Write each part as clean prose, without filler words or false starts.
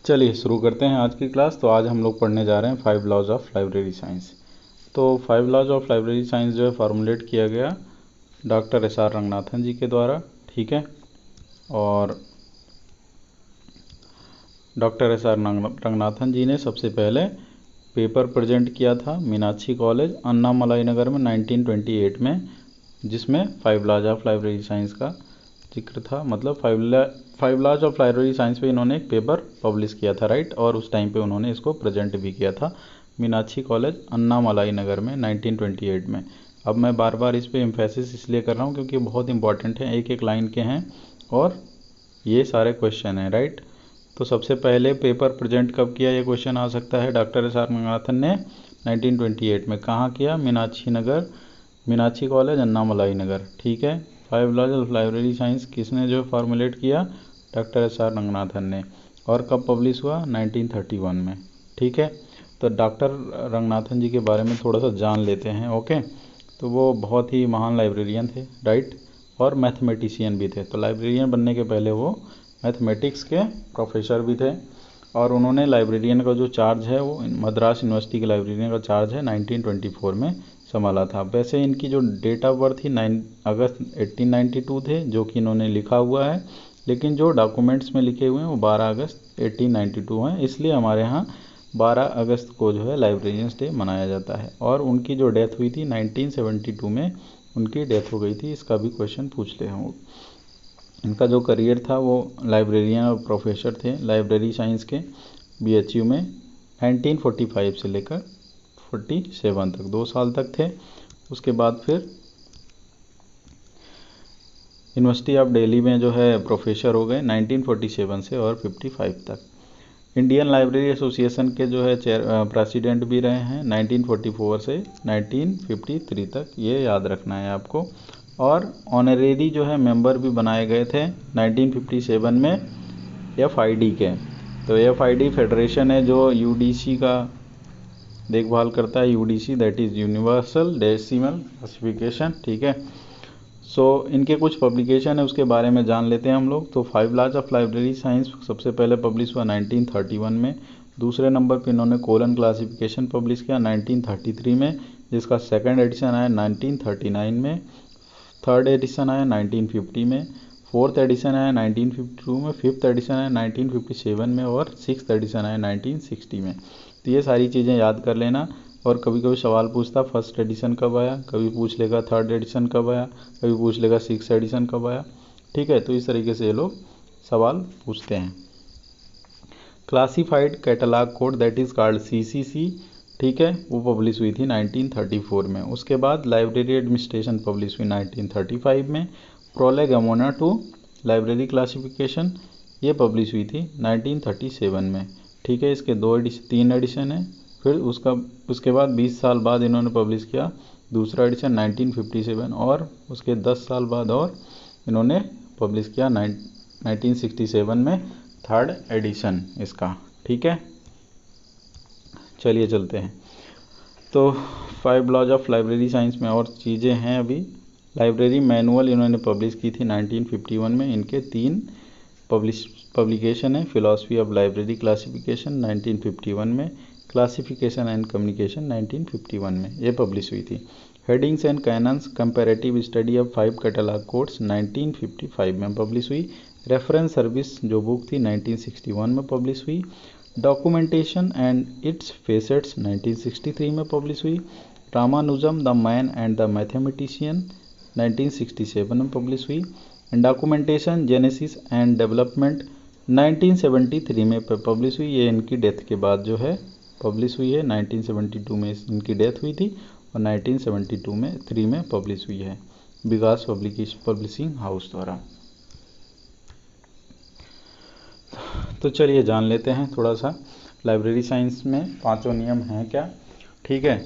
चलिए शुरू करते हैं आज की क्लास। तो आज हम लोग पढ़ने जा रहे हैं 5 लॉज ऑफ लाइब्रेरी साइंस। तो 5 लॉज ऑफ लाइब्रेरी साइंस जो है फॉर्मुलेट किया गया डॉक्टर एस.आर. रंगनाथन जी के द्वारा, ठीक है। और डॉक्टर एस.आर. रंगनाथन जी ने सबसे पहले पेपर प्रेजेंट किया था मीनाक्षी कॉलेज अन्नामलाई नगर में 1928 में, जिसमें 5 लॉज ऑफ लाइब्रेरी साइंस का जिक्र था। मतलब 5 लॉज ऑफ लाइब्रेरी साइंस पे इन्होंने एक पेपर पब्लिश किया था, राइट। और उस टाइम पे उन्होंने इसको प्रेजेंट भी किया था मीनाक्षी कॉलेज अन्नामलाई नगर में 1928 में। अब मैं बार बार इस पे एम्फेसिस इसलिए कर रहा हूँ क्योंकि बहुत इंपॉर्टेंट है, एक एक लाइन के हैं और ये सारे क्वेश्चन हैं, राइट। तो सबसे पहले पेपर प्रेजेंट कब किया, ये क्वेश्चन आ सकता है। Doctor SR. रंगनाथन ने 1928 में कहाँ किया? मीनाक्षी कॉलेज अन्नामलाई नगर, ठीक है। 5 लॉज ऑफ लाइब्रेरी साइंस किसने जो फॉर्मुलेट किया? Doctor SR. रंगनाथन ने। और कब पब्लिश हुआ? 1931 में, ठीक है। तो डॉक्टर रंगनाथन जी के बारे में थोड़ा सा जान लेते हैं, ओके। तो वो बहुत ही महान लाइब्रेरियन थे, राइट, और मैथमेटिशियन भी थे। तो लाइब्रेरियन बनने के पहले वो मैथमेटिक्स के प्रोफेसर भी थे। और उन्होंने लाइब्रेरियन का जो चार्ज है वो मद्रास यूनिवर्सिटी के लाइब्रेरियन का चार्ज है 1924 में संभाला था। वैसे इनकी जो डेट ऑफ बर्थ थी 9 अगस्त 1892 थे, जो कि इन्होंने लिखा हुआ है, लेकिन जो डॉक्यूमेंट्स में लिखे हुए हैं वो 12 अगस्त 1892 हैं। इसलिए हमारे यहाँ 12 अगस्त को जो है लाइब्रेरियंस डे मनाया जाता है। और उनकी जो डेथ हुई थी 1972 में उनकी डेथ हो गई थी। इसका भी क्वेश्चन पूछ ले हम। इनका जो करियर था वो लाइब्रेरियन और प्रोफेसर थे लाइब्रेरी साइंस के BHU में 1945 से लेकर 47 तक, 2 साल तक थे। उसके बाद फिर यूनिवर्सिटी ऑफ दिल्ली में जो है प्रोफेसर हो गए 1947 से और 55 तक। इंडियन लाइब्रेरी एसोसिएशन के जो है प्रेसिडेंट भी रहे हैं 1944 से 1953 तक, ये याद रखना है आपको। और ऑनरेरी जो है मेंबर भी बनाए गए थे 1957 में FID के। तो FID फेडरेशन है जो UDC का देखभाल करता है, UDC that is universal decimal classification, ठीक है। सो इनके कुछ पब्लिकेशन है, उसके बारे में जान लेते हैं हम लोग। तो 5 लॉज ऑफ लाइब्रेरी साइंस सबसे पहले पब्लिश हुआ 1931 में। दूसरे नंबर पे इन्होंने कोलन क्लासिफिकेशन पब्लिश किया 1933 में, जिसका सेकंड एडिशन आया 1939 में, थर्ड एडिशन आया 1950 में, फोर्थ एडिशन आया 1952 में, फिफ्थ एडिशन आया 1957 में और सिक्स्थ एडिशन आया 1960 में। तो ये सारी चीज़ें याद कर लेना। और कभी कभी सवाल पूछता फर्स्ट एडिशन कब आया, कभी पूछ लेगा थर्ड एडिशन कब आया, कभी पूछ लेगा सिक्स एडिशन कब आया, ठीक है। तो इस तरीके से ये लोग सवाल पूछते हैं। Classified catalogue code that is called CCC, ठीक है, वो पब्लिश हुई थी 1934 में। उसके बाद लाइब्रेरी एडमिनिस्ट्रेशन पब्लिश हुई 1935 में। प्रोलेगोमेना टू लाइब्रेरी क्लासिफिकेशन ये पब्लिश हुई थी 1937 में, ठीक है। इसके 3 एडिशन है। फिर उसके बाद 20 साल बाद इन्होंने पब्लिश किया दूसरा एडिशन 1957, और उसके 10 साल बाद और इन्होंने पब्लिश किया 1967 में थर्ड एडिशन इसका, ठीक है। चलिए चलते हैं। तो 5 लॉज ऑफ लाइब्रेरी साइंस में और चीज़ें हैं अभी। लाइब्रेरी मैनुअल इन्होंने पब्लिश की थी 1951 में। इनके 3 पब्लिकेशन है। फिलॉसफी ऑफ लाइब्रेरी क्लासिफिकेशन 1951 में, क्लासिफिकेशन एंड कम्युनिकेशन 1951 में ये पब्लिश हुई थी। Headings and cannons comparative study of 5 catalogue codes 1955 में पब्लिश हुई। रेफरेंस सर्विस जो बुक थी 1961 में पब्लिश हुई। डॉक्यूमेंटेशन एंड इट्स फेसेट्स 1963 में पब्लिश हुई। Ramanujan the man and the mathematician 1967 में पब्लिश हुई। डॉक्यूमेंटेशन जेनेसिस एंड डेवलपमेंट 1973 में पब्लिश हुई। ये इनकी डेथ के बाद जो है पब्लिश हुई है। 1972 में इनकी डेथ हुई थी और 1973 में पब्लिश हुई है विकास पब्लिशिंग हाउस द्वारा। तो चलिए जान लेते हैं थोड़ा सा लाइब्रेरी साइंस में 5 नियम हैं क्या, ठीक है।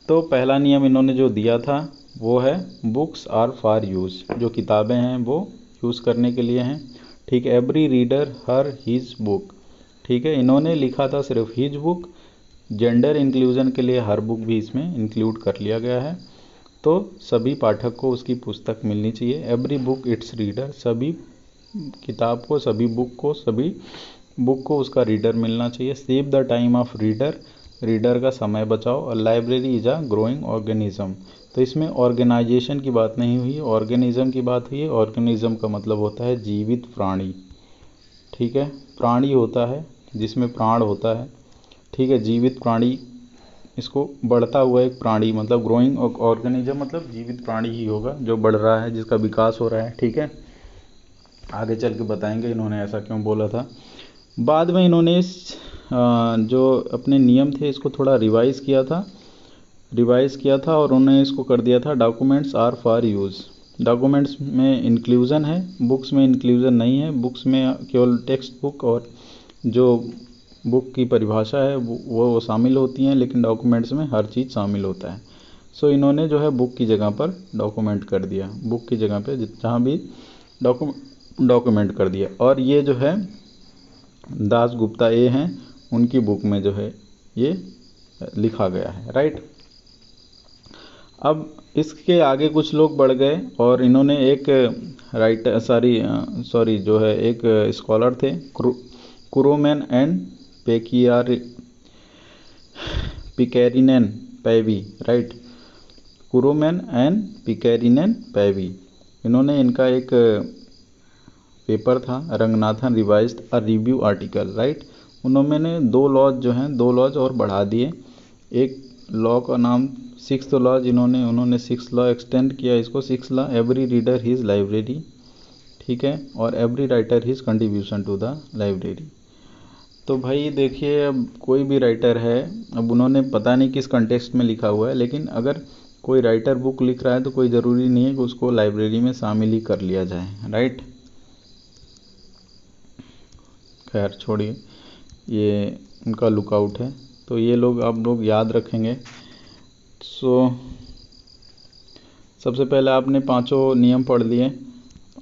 तो पहला नियम इन्होंने जो दिया था वो है बुक्स आर फॉर यूज़, जो किताबें हैं वो यूज़ करने के लिए हैं, ठीक है। Every reader her his book, ठीक है। इन्होंने लिखा था सिर्फ हिज बुक, जेंडर इंक्लूजन के लिए हर बुक भी इसमें इंक्लूड कर लिया गया है। तो सभी पाठक को उसकी पुस्तक मिलनी चाहिए। एवरी बुक इट्स रीडर, सभी किताब को, सभी बुक को, सभी बुक को उसका रीडर मिलना चाहिए। Save the time of reader, reader का समय बचाओ। और library is a growing organism, तो इसमें ऑर्गेनाइजेशन की बात नहीं हुई, ऑर्गेनिज्म की बात हुई है। ऑर्गेनिज्म का मतलब होता है जीवित प्राणी, ठीक है, प्राणी होता है जिसमें प्राण होता है, ठीक है, जीवित प्राणी, इसको बढ़ता हुआ एक प्राणी, मतलब ग्रोइंग ऑर्गेनिज्म मतलब जीवित प्राणी ही होगा जो बढ़ रहा है, जिसका विकास हो रहा है, ठीक है। आगे चल के बताएंगे इन्होंने ऐसा क्यों बोला था। बाद में इन्होंने जो अपने नियम थे इसको थोड़ा रिवाइज़ किया था और उन्होंने इसको कर दिया था documents are for use. Documents में इंक्लूज़न है, बुक्स में इंक्लूज़न नहीं है। बुक्स में केवल टेक्स्ट बुक और जो बुक की परिभाषा है वो शामिल होती हैं, लेकिन डॉक्यूमेंट्स में हर चीज़ शामिल होता है। सो इन्होंने जो है बुक की जगह पर डॉक्यूमेंट कर दिया, बुक की जगह पे जहाँ भी डॉक्यूमेंट कर दिया। और ये जो है दास गुप्ता ए हैं, उनकी बुक में जो है ये लिखा गया है, राइट। अब इसके आगे कुछ लोग बढ़ गए और इन्होंने एक राइटर सॉरी जो है एक स्कॉलर थे कुरोमैन एंड पिकैरिनेन पैवी, राइट, कुरोमैन एंड पिकैरिनेन पैवी। इन्होंने इनका एक पेपर था Ranganathan revised a review article, right. उन्होंने दो लॉज और बढ़ा दिए। एक लॉ का नाम सिक्स्थ लॉ, उन्होंने सिक्स लॉ एक्सटेंड किया इसको। Six law, every reader his library, ठीक है, और every writer his contribution to the library. तो भाई देखिए, अब कोई भी राइटर है, अब उन्होंने पता नहीं किस कंटेक्स्ट में लिखा हुआ है, लेकिन अगर कोई राइटर बुक लिख रहा है तो कोई ज़रूरी नहीं है कि उसको लाइब्रेरी में शामिल ही कर लिया जाए, राइट। खैर छोड़िए, ये उनका लुकआउट है, तो ये लोग आप लोग याद रखेंगे। सो सबसे पहले आपने पांचों नियम पढ़ लिए।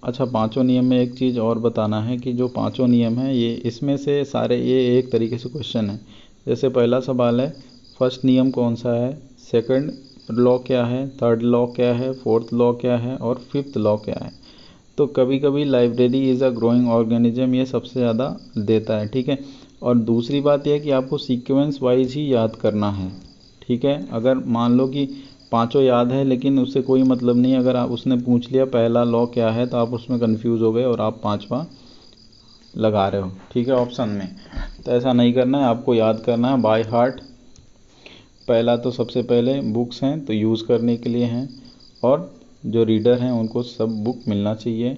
अच्छा, पांचों नियम में एक चीज़ और बताना है कि जो पांचों नियम हैं ये इसमें से सारे ये एक तरीके से क्वेश्चन है। जैसे पहला सवाल है फर्स्ट नियम कौन सा है, सेकंड लॉ क्या है, थर्ड लॉ क्या है, फोर्थ लॉ क्या है और फिफ्थ लॉ क्या है। तो कभी कभी library is a growing organism ये सबसे ज़्यादा देता है, ठीक है। और दूसरी बात यह है कि आपको सीक्वेंस वाइज ही याद करना है, ठीक है। अगर मान लो कि पांचों याद है लेकिन उससे कोई मतलब नहीं, अगर आप उसने पूछ लिया पहला लॉ क्या है तो आप उसमें कंफ्यूज हो गए और आप पांचवा लगा रहे हो, ठीक है, ऑप्शन में। तो ऐसा नहीं करना है, आपको याद करना है बाय हार्ट। पहला तो सबसे पहले बुक्स हैं तो यूज़ करने के लिए हैं, और जो रीडर हैं उनको सब बुक मिलना चाहिए।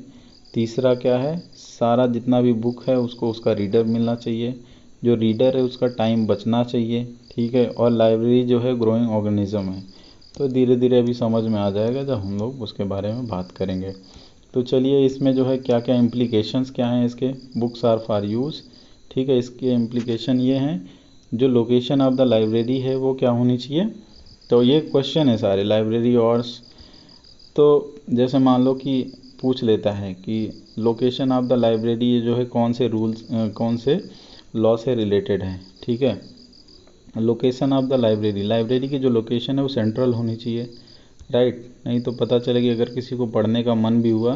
तीसरा क्या है, सारा जितना भी बुक है उसको उसका रीडर मिलना चाहिए, जो रीडर है उसका टाइम बचना चाहिए, ठीक है। और लाइब्रेरी जो है ग्रोइंग ऑर्गेनिज्म है। तो धीरे धीरे अभी समझ में आ जाएगा जब हम लोग उसके बारे में बात करेंगे। तो चलिए, इसमें जो है क्या क्या इम्प्लीकेशंस क्या हैं इसके, बुक्स आर फॉर यूज़, ठीक है। इसके इम्प्लीकेशन ये हैं, जो लोकेशन ऑफ द लाइब्रेरी है वो क्या होनी चाहिए। तो ये क्वेश्चन है सारे लाइब्रेरी और, तो जैसे मान लो कि पूछ लेता है कि लोकेशन ऑफ द लाइब्रेरी जो है कौन से रूल्स कौन से लॉ से रिलेटेड है, ठीक है। लोकेशन ऑफ द लाइब्रेरी की जो लोकेशन है वो सेंट्रल होनी चाहिए, राइट। नहीं तो पता चलेगी अगर किसी को पढ़ने का मन भी हुआ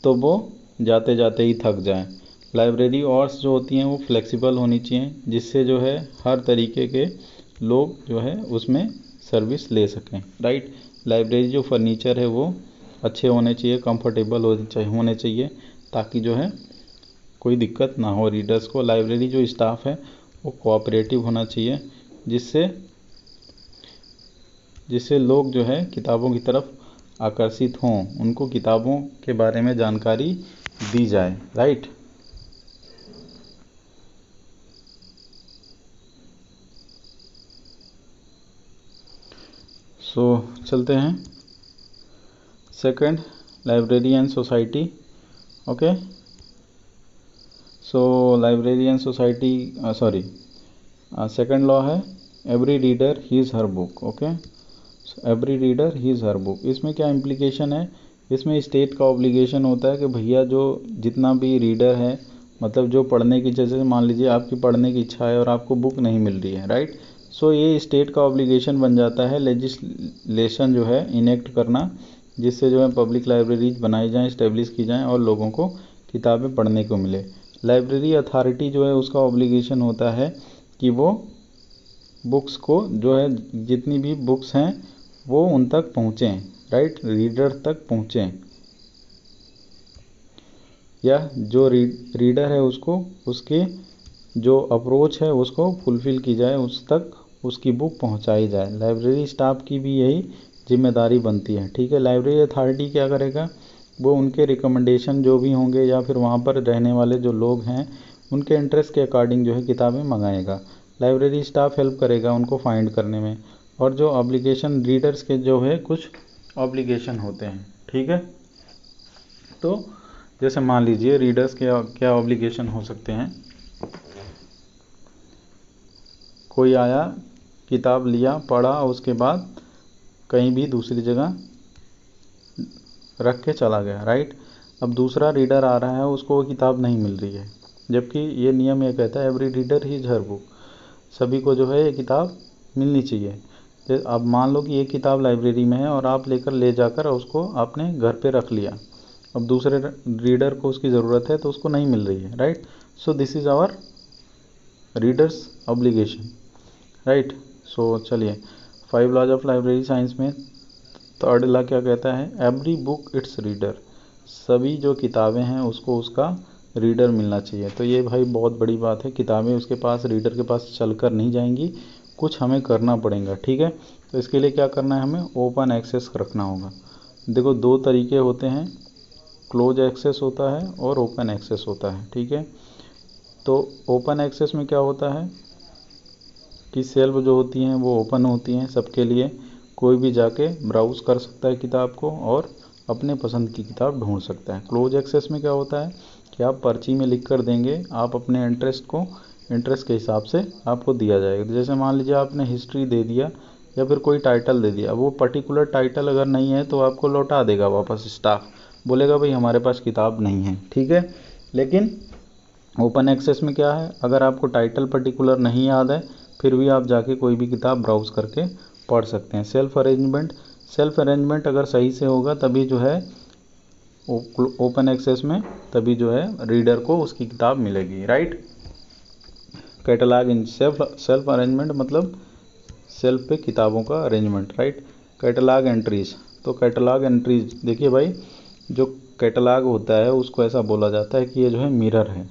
तो वो जाते जाते ही थक जाए। लाइब्रेरी ऑर्स जो होती हैं वो फ्लेक्सिबल होनी चाहिए, जिससे जो है हर तरीके के लोग जो है उसमें सर्विस ले सकें, राइट। लाइब्रेरी जो फर्नीचर है वो अच्छे होने चाहिए, कंफर्टेबल होने चाहिए, ताकि जो है कोई दिक्कत ना हो रीडर्स को। लाइब्रेरी जो स्टाफ है वो कोऑपरेटिव होना चाहिए, जिससे लोग जो है किताबों की तरफ आकर्षित हों, उनको किताबों के बारे में जानकारी दी जाए, राइट। सो चलते हैं second, library and society, okay. So library and society second law है every reader his her book, okay. Every reader his her book, इसमें क्या इम्प्लीकेशन है, इसमें स्टेट का ऑब्लिगेशन होता है कि भैया जो जितना भी रीडर है, मतलब जो पढ़ने की, जैसे मान लीजिए आपकी पढ़ने की इच्छा है और आपको बुक नहीं मिल रही है, राइट। सो ये स्टेट का ऑब्लिगेशन बन जाता है लेजिस्लेशन जो है इनेक्ट करना, जिससे जो है पब्लिक लाइब्रेरीज बनाई जाएँ, इस्टेब्लिश की जाएँ और लोगों को किताबें पढ़ने को मिले। लाइब्रेरी अथॉरिटी जो है उसका ऑब्लिगेशन होता है कि वो बुक्स को जो है जितनी भी बुक्स हैं वो उन तक पहुँचें, राइट, रीडर तक पहुँचें, या जो रीडर है उसको उसके जो अप्रोच है उसको फुलफ़िल की जाए, उस तक उसकी बुक पहुंचाई जाए। लाइब्रेरी स्टाफ की भी यही जिम्मेदारी बनती है, ठीक है। लाइब्रेरी अथॉरिटी क्या करेगा, वो उनके रिकमेंडेशन जो भी होंगे या फिर वहाँ पर रहने वाले जो लोग हैं उनके इंटरेस्ट के अकॉर्डिंग जो है किताबें मंगाएगा। लाइब्रेरी स्टाफ हेल्प करेगा उनको फाइंड करने में। और जो ऑब्लिगेशन रीडर्स के जो है कुछ ऑब्लिगेशन होते हैं, ठीक है। तो जैसे मान लीजिए रीडर्स के क्या ऑब्लिगेशन हो सकते हैं। कोई आया, किताब लिया, पढ़ा, उसके बाद कहीं भी दूसरी जगह रख के चला गया, राइट। अब दूसरा रीडर आ रहा है, उसको वो किताब नहीं मिल रही है, जबकि ये नियम ये कहता है every reader his her book, सभी को जो है ये किताब मिलनी चाहिए। अब मान लो कि ये किताब लाइब्रेरी में है और आप ले जाकर उसको आपने घर पे रख लिया। अब दूसरे रीडर को उसकी ज़रूरत है तो उसको नहीं मिल रही है, right. So this is our readers obligation, right. So चलिए 5 लॉज ऑफ लाइब्रेरी साइंस में थर्ड लॉ क्या कहता है, एवरी बुक इट्स रीडर, सभी जो किताबें हैं उसको उसका रीडर मिलना चाहिए। तो ये भाई बहुत बड़ी बात है, किताबें उसके पास रीडर के पास चलकर नहीं जाएंगी, कुछ हमें करना पड़ेगा, ठीक है। तो इसके लिए क्या करना है, हमें ओपन एक्सेस रखना होगा। देखो दो तरीके होते हैं, क्लोज एक्सेस होता है और ओपन एक्सेस होता है, ठीक है। तो ओपन एक्सेस में क्या होता है कि सेल्फ जो होती हैं वो ओपन होती हैं सबके लिए, कोई भी जाके ब्राउज़ कर सकता है किताब को और अपने पसंद की किताब ढूंढ सकता है। क्लोज एक्सेस में क्या होता है कि आप पर्ची में लिख कर देंगे, आप अपने इंटरेस्ट के हिसाब से आपको दिया जाएगा। जैसे मान लीजिए आपने हिस्ट्री दे दिया या फिर कोई टाइटल दे दिया, वो पर्टिकुलर टाइटल अगर नहीं है तो आपको लौटा देगा वापस स्टाफ, बोलेगा भाई हमारे पास किताब नहीं है, ठीक है। लेकिन ओपन एक्सेस में क्या है, अगर आपको टाइटल पर्टिकुलर नहीं याद है फिर भी आप जाके कोई भी किताब ब्राउज़ करके पढ़ सकते हैं। सेल्फ अरेंजमेंट अगर सही से होगा तभी जो है ओपन एक्सेस में, तभी जो है रीडर को उसकी किताब मिलेगी, right. Catalogue in self arrangement मतलब सेल्फ पे किताबों का अरेंजमेंट, राइट। कैटलॉग एंट्रीज, तो कैटलॉग एंट्रीज देखिए भाई, जो कैटलॉग होता है उसको ऐसा बोला जाता है कि ये जो है मिरर है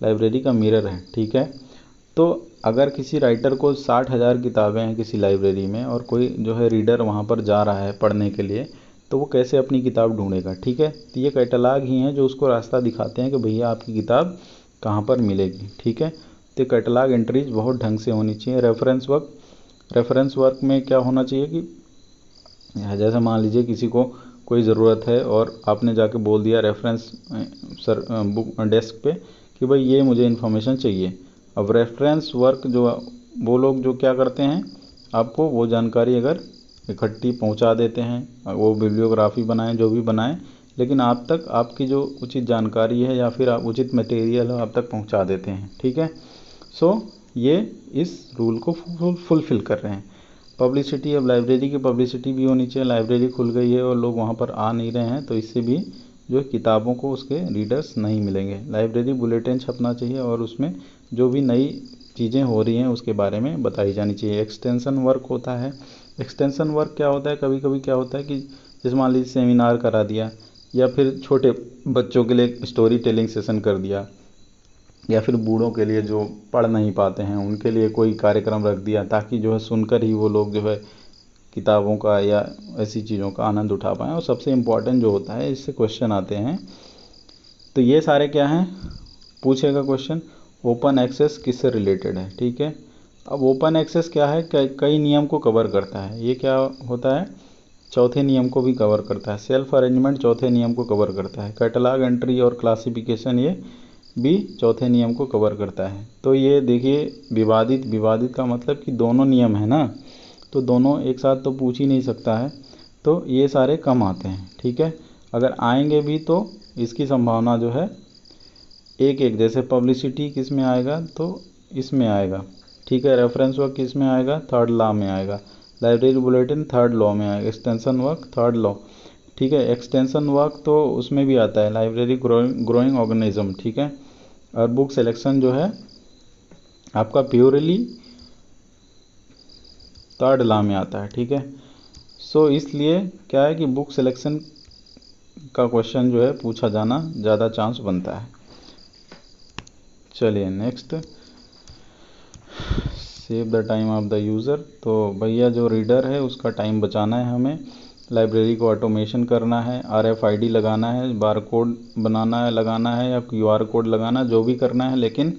लाइब्रेरी का मिरर है, ठीक है। तो अगर किसी राइटर को 60,000 किताबें हैं किसी लाइब्रेरी में और कोई जो है रीडर वहाँ पर जा रहा है पढ़ने के लिए, तो वो कैसे अपनी किताब ढूंढेगा, ठीक है। तो ये कैटलॉग ही हैं जो उसको रास्ता दिखाते हैं कि भैया आपकी किताब कहाँ पर मिलेगी, ठीक है। तो कैटलॉग एंट्रीज बहुत ढंग से होनी चाहिए। रेफरेंस वर्क में क्या होना चाहिए कि जैसे मान लीजिए किसी को कोई ज़रूरत है और आपने जाके बोल दिया रेफरेंस सर बुक डेस्क पे कि भाई ये मुझे इन्फॉर्मेशन चाहिए। अब रेफरेंस वर्क जो वो लोग जो क्या करते हैं, आपको वो जानकारी अगर इकट्ठी पहुंचा देते हैं, वो बिbliयोग्राफी बनाएं जो भी बनाएं, लेकिन आप तक आपकी जो उचित जानकारी है या फिर आप उचित मटेरियल है आप तक पहुंचा देते हैं, ठीक है। सो ये इस रूल को फुलफ़िल कर रहे हैं। पब्लिसिटी, अब लाइब्रेरी की पब्लिसिटी भी होनी चाहिए। लाइब्रेरी खुल गई है और लोग वहाँ पर आ नहीं रहे हैं तो इससे भी जो किताबों को उसके रीडर्स नहीं मिलेंगे। लाइब्रेरी बुलेटिन छपना चाहिए और उसमें जो भी नई चीज़ें हो रही हैं उसके बारे में बताई जानी चाहिए। एक्सटेंशन वर्क होता है। एक्सटेंशन वर्क क्या होता है, कभी कभी क्या होता है कि जैसे मान लीजिए सेमिनार करा दिया या फिर छोटे बच्चों के लिए स्टोरी टेलिंग सेशन कर दिया या फिर बूढ़ों के लिए जो पढ़ नहीं पाते हैं उनके लिए कोई कार्यक्रम रख दिया ताकि जो है सुनकर ही वो लोग जो है किताबों का या ऐसी चीज़ों का आनंद उठा पाएँ। और सबसे इम्पॉर्टेंट जो होता है, इससे क्वेश्चन आते हैं, तो ये सारे क्या हैं, पूछेगा क्वेश्चन ओपन एक्सेस किससे रिलेटेड है, ठीक है। अब ओपन एक्सेस क्या है, कई नियम को कवर करता है। ये क्या होता है, चौथे नियम को भी कवर करता है। सेल्फ अरेंजमेंट चौथे नियम को कवर करता है। कैटलॉग एंट्री और क्लासिफिकेशन ये भी चौथे नियम को कवर करता है। तो ये देखिए विवादित का मतलब कि दोनों नियम है ना, तो दोनों एक साथ तो पूछ ही नहीं सकता है, तो ये सारे कम आते हैं, ठीक है। अगर आएंगे भी तो इसकी संभावना जो है एक जैसे पब्लिसिटी किस में आएगा, तो इसमें आएगा, ठीक है। रेफरेंस वर्क किस में आएगा, थर्ड लॉ में आएगा। लाइब्रेरी बुलेटिन थर्ड लॉ में आएगा। एक्सटेंशन वर्क थर्ड लॉ, ठीक है। एक्सटेंशन वर्क तो उसमें भी आता है, लाइब्रेरी ग्रोइंग ऑर्गेनिज्म, ठीक है। और बुक सिलेक्शन जो है आपका प्योरली थर्ड लॉ में आता है, ठीक है। सो इसलिए क्या है कि बुक सिलेक्शन का क्वेश्चन जो है पूछा जाना ज़्यादा चांस बनता है। चलिए next, save the time of the user. तो भैया जो रीडर है उसका टाइम बचाना है हमें, लाइब्रेरी को ऑटोमेशन करना है, RFID लगाना है, बार कोड बनाना है, लगाना है, या QR कोड लगाना, जो भी करना है, लेकिन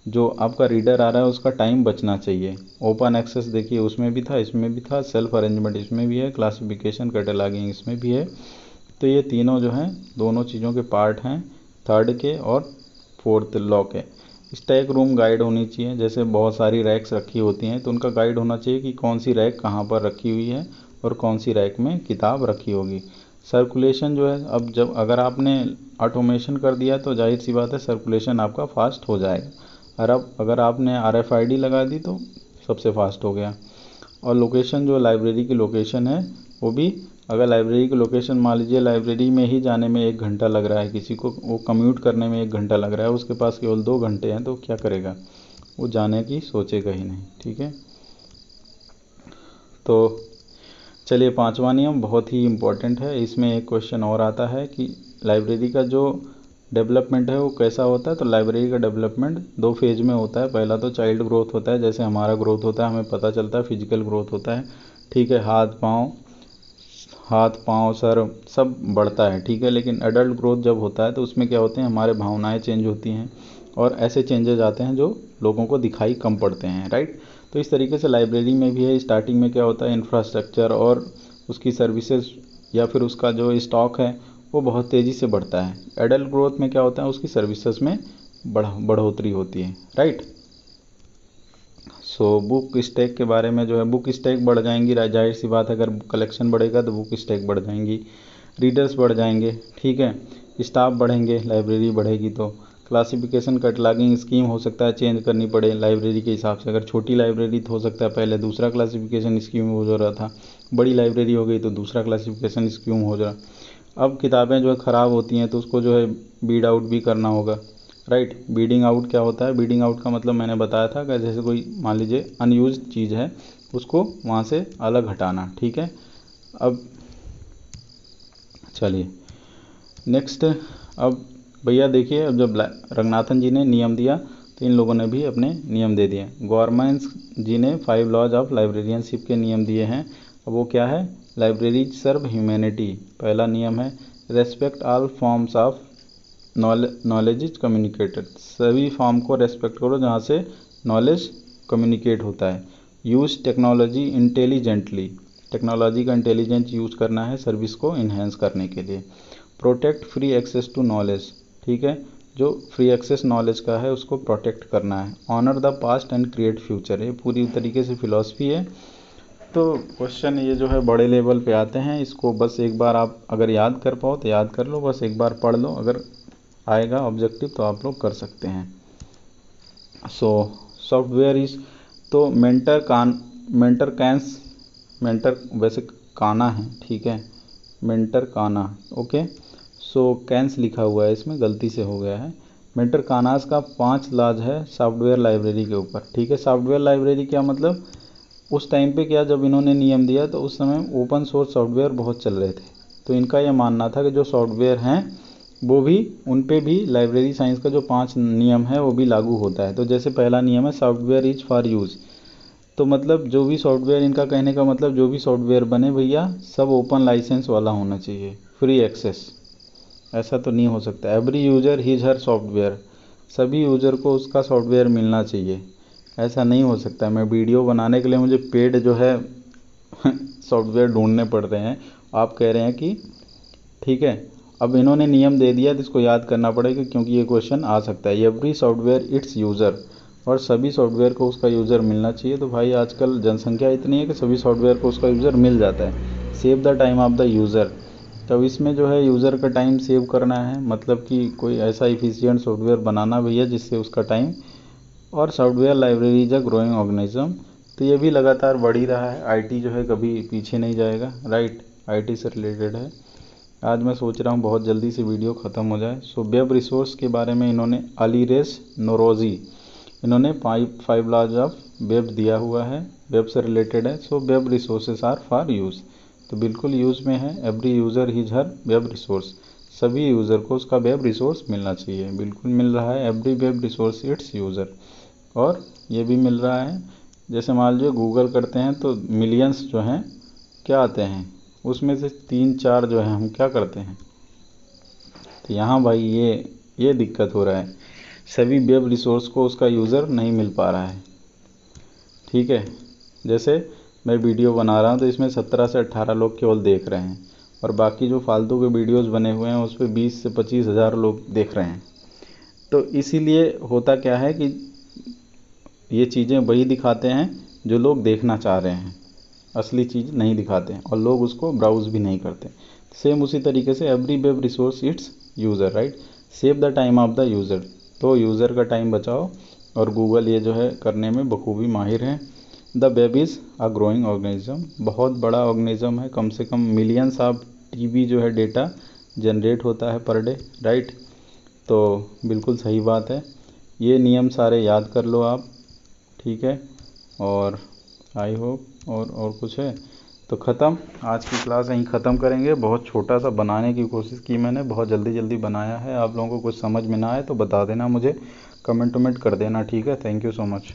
जो आपका रीडर आ रहा है उसका टाइम बचना चाहिए। ओपन एक्सेस देखिए उसमें भी था, इसमें भी था, सेल्फ अरेंजमेंट इसमें भी है, क्लासिफिकेशन कैटलॉगिंग इसमें भी है। तो ये तीनों जो हैं दोनों चीज़ों के पार्ट हैं, थर्ड के और फोर्थ लॉ के। स्टैक रूम गाइड होनी चाहिए, जैसे बहुत सारी रैक्स रखी होती हैं तो उनका गाइड होना चाहिए कि कौन सी रैक कहाँ पर रखी हुई है और कौन सी रैक में किताब रखी होगी। सर्कुलेशन जो है, अब जब अगर आपने ऑटोमेशन कर दिया तो जाहिर सी बात है सर्कुलेशन आपका फास्ट हो जाएगा, और अब अगर आपने RFID लगा दी तो सबसे फास्ट हो गया। और लोकेशन जो लाइब्रेरी की लोकेशन है वो भी, अगर लाइब्रेरी की लोकेशन मान लीजिए लाइब्रेरी में ही जाने में 1 घंटा लग रहा है, किसी को वो कम्यूट करने में 1 घंटा लग रहा है, उसके पास केवल 2 घंटे हैं, तो क्या करेगा, वो जाने की सोचेगा ही नहीं, ठीक है। तो चलिए 5वां नियम बहुत ही इम्पोर्टेंट है, इसमें एक क्वेश्चन और आता है कि लाइब्रेरी का जो डेवलपमेंट है वो कैसा होता है। तो लाइब्रेरी का डेवलपमेंट 2 फेज में होता है। पहला तो चाइल्ड ग्रोथ होता है, जैसे हमारा ग्रोथ होता है हमें पता चलता है, फिजिकल ग्रोथ होता है, ठीक है, हाथ पाँव सर सब बढ़ता है, ठीक है। लेकिन एडल्ट ग्रोथ जब होता है तो उसमें क्या होते हैं, हमारे भावनाएं चेंज होती हैं और ऐसे चेंजेस आते हैं जो लोगों को दिखाई कम पड़ते हैं, राइट। तो इस तरीके से लाइब्रेरी में भी है, स्टार्टिंग में क्या होता है, इंफ्रास्ट्रक्चर और उसकी सर्विसेज या फिर उसका जो स्टॉक है वो बहुत तेज़ी से बढ़ता है। एडल्ट ग्रोथ में क्या होता है, उसकी सर्विसेज में बढ़ोतरी होती है, राइट। सो बुक स्टैक के बारे में जो है, बुक स्टैक बढ़ जाएंगी, जाहिर सी बात है, अगर कलेक्शन बढ़ेगा तो बुक स्टैक बढ़ जाएंगी, रीडर्स बढ़ जाएंगे, ठीक है, स्टाफ बढ़ेंगे, लाइब्रेरी बढ़ेगी। तो क्लासिफिकेशन कैटलॉगिंग स्कीम हो सकता है चेंज करनी पड़े लाइब्रेरी के हिसाब से, अगर छोटी लाइब्रेरी तो हो सकता है पहले दूसरा क्लासिफिकेशन स्कीम हो रहा था, बड़ी लाइब्रेरी हो गई तो दूसरा क्लासिफिकेशन स्कीम हो रहा। अब किताबें जो है ख़राब होती हैं तो उसको जो है बीड आउट भी करना होगा, राइट। बीडिंग आउट क्या होता है, बीडिंग आउट का मतलब मैंने बताया था कि जैसे कोई मान लीजिए अनयूज चीज़ है उसको वहाँ से अलग हटाना, ठीक है। अब चलिए नेक्स्ट, अब भैया देखिए, अब जब रंगनाथन जी ने नियम दिया तो इन लोगों ने भी अपने नियम दे दिए। गवर्नमेंट जी ने 5 लॉज ऑफ लाइब्रेरियनशिप के नियम दिए हैं। अब वो क्या है, लाइब्रेरी सर्व ह्यूमैनिटी, पहला नियम है। Respect all forms of knowledge is communicated, सभी फॉर्म को रेस्पेक्ट करो जहाँ से नॉलेज कम्युनिकेट होता है। यूज़ टेक्नोलॉजी इंटेलिजेंटली, टेक्नोलॉजी का इंटेलिजेंट यूज़ करना है सर्विस को इन्हेंस करने के लिए। Protect free access to knowledge, ठीक है, जो फ्री एक्सेस नॉलेज का है उसको प्रोटेक्ट करना है। Honour the past and create future, ये पूरी तरीके से फिलॉसफी है। तो क्वेश्चन ये जो है बड़े लेवल पे आते हैं, इसको बस एक बार आप अगर याद कर पाओ तो याद कर लो, बस एक बार पढ़ लो, अगर आएगा ऑब्जेक्टिव तो आप लोग कर सकते हैं। सो सॉफ्टवेयर इज, तो मेंटर वैसे काना है, ठीक है, मेंटर काना, ओके। सो कैंस लिखा हुआ है इसमें, गलती से हो गया है। मेंटर कानास का 5 लाज है सॉफ्टवेयर लाइब्रेरी के ऊपर, ठीक है। सॉफ्टवेयर लाइब्रेरी क्या मतलब, उस टाइम पे क्या, जब इन्होंने नियम दिया तो उस समय ओपन सोर्स सॉफ्टवेयर बहुत चल रहे थे, तो इनका यह मानना था कि जो सॉफ्टवेयर हैं वो भी, उन पे भी लाइब्रेरी साइंस का जो 5 नियम है वो भी लागू होता है। तो जैसे पहला नियम है सॉफ्टवेयर इज फॉर यूज़, तो मतलब जो भी सॉफ्टवेयर, इनका कहने का मतलब जो भी सॉफ्टवेयर बने भैया सब ओपन लाइसेंस वाला होना चाहिए, फ्री एक्सेस, ऐसा तो नहीं हो सकता। एवरी यूज़र हिज हर सॉफ्टवेयर, सभी यूज़र को उसका सॉफ्टवेयर मिलना चाहिए, ऐसा नहीं हो सकता। मैं वीडियो बनाने के लिए मुझे पेड जो है सॉफ्टवेयर ढूंढने पड़ रहे हैं, आप कह रहे हैं कि ठीक है। अब इन्होंने नियम दे दिया तो इसको याद करना पड़ेगा क्योंकि ये क्वेश्चन आ सकता है। एवरी सॉफ्टवेयर इट्स यूज़र, और सभी सॉफ्टवेयर को उसका यूज़र मिलना चाहिए। तो भाई आजकल जनसंख्या इतनी है कि सभी सॉफ्टवेयर को उसका यूज़र मिल जाता है। Save the time of the user, तब इसमें जो है यूज़र का टाइम सेव करना है, मतलब कि कोई ऐसा इफ़िशियंट सॉफ्टवेयर बनाना भैया जिससे उसका टाइम। और software library is a growing organism, तो ये भी लगातार बढ़ ही रहा है। आईटी जो है कभी पीछे नहीं जाएगा, राइट, आईटी से रिलेटेड है। आज मैं सोच रहा हूँ बहुत जल्दी से वीडियो ख़त्म हो जाए। सो वेब रिसोर्स के बारे में इन्होंने अलीरेस नोरोजी इन्होंने फाइव लॉज ऑफ वेब दिया हुआ है, वेब से रिलेटेड है। So web resources are for use, तो बिल्कुल यूज़ में है। Every user his her web resource, सभी यूज़र को उसका वेब रिसोर्स मिलना चाहिए, बिल्कुल मिल रहा है। Every web resource it's user, और ये भी मिल रहा है। जैसे मान लीजिए गूगल करते हैं तो मिलियंस जो हैं क्या आते हैं, उसमें से 3-4 जो हैं हम क्या करते हैं। तो यहाँ भाई ये दिक्कत हो रहा है, सभी वेब रिसोर्स को उसका यूज़र नहीं मिल पा रहा है। ठीक है, जैसे मैं वीडियो बना रहा हूँ तो इसमें 17 से 18 लोग केवल देख रहे हैं, और बाकी जो फालतू के वीडियोस बने हुए हैं उस पर 20 से 25 हज़ार लोग देख रहे हैं। तो इसीलिए होता क्या है कि ये चीज़ें वही दिखाते हैं जो लोग देखना चाह रहे हैं, असली चीज़ नहीं दिखाते हैं, और लोग उसको ब्राउज़ भी नहीं करते। सेम उसी तरीके से every web resource it's user, right. Save the time of the user, तो यूज़र का टाइम बचाओ, और गूगल ये जो है करने में बखूबी माहिर है। The web is a growing organism, बहुत बड़ा ऑर्गेनिज्म है, कम से कम मिलियंस ऑफ टीबी जो है डेटा जनरेट होता है पर डे, राइट। तो बिल्कुल सही बात है, ये नियम सारे याद कर लो आप, ठीक है। और आई होप और कुछ है तो ख़त्म, आज की क्लास यहीं ख़त्म करेंगे। बहुत छोटा सा बनाने की कोशिश की मैंने, बहुत जल्दी जल्दी बनाया है। आप लोगों को कुछ समझ में ना आए तो बता देना मुझे, कमेंट वमेंट कर देना, ठीक है। Thank you so much.